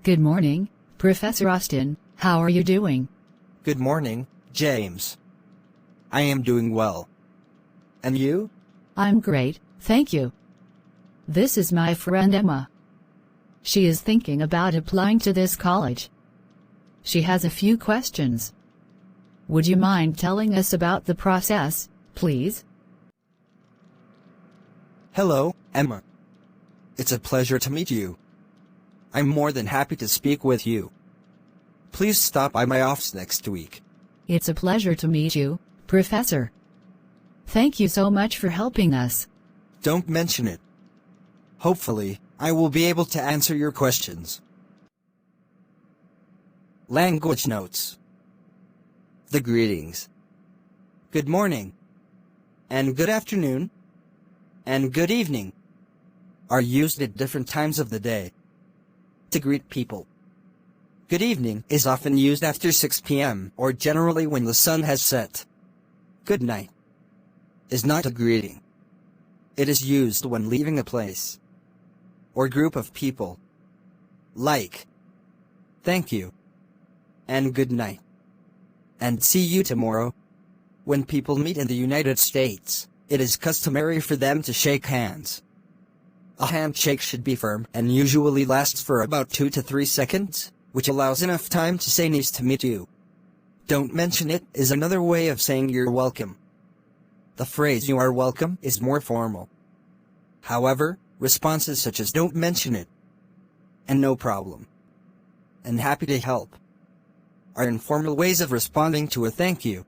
Good morning, Professor Austin. How are you doing? Good morning, James. I am doing well. And you? I'm great, thank you. This is my friend Emma. She is thinking about applying to this college. She has a few questions. Would you mind telling us about the process, please? Hello, Emma. It's a pleasure to meet you. I'm more than happy to speak with you. Please stop by my office next week. It's a pleasure to meet you, Professor. Thank you so much for helping us. Don't mention it. Hopefully, I will be able to answer your questions. Language notes. The greetings. Good morning. And good afternoon. And good evening are used at different times of the day to greet people. Good evening is often used after 6 p.m. or generally when the sun has set. Good night is not a greeting. It is used when leaving a place or group of people, like thank you and good night and see you tomorrow. When people meet in the United States, it is customary for them to shake hands. A handshake should be firm and usually lasts for about 2 to 3 seconds, which allows enough time to say nice to meet you. Don't mention it is another way of saying you're welcome. The phrase you are welcome is more formal. However, responses such as don't mention it and no problem and happy to help are informal ways of responding to a thank you.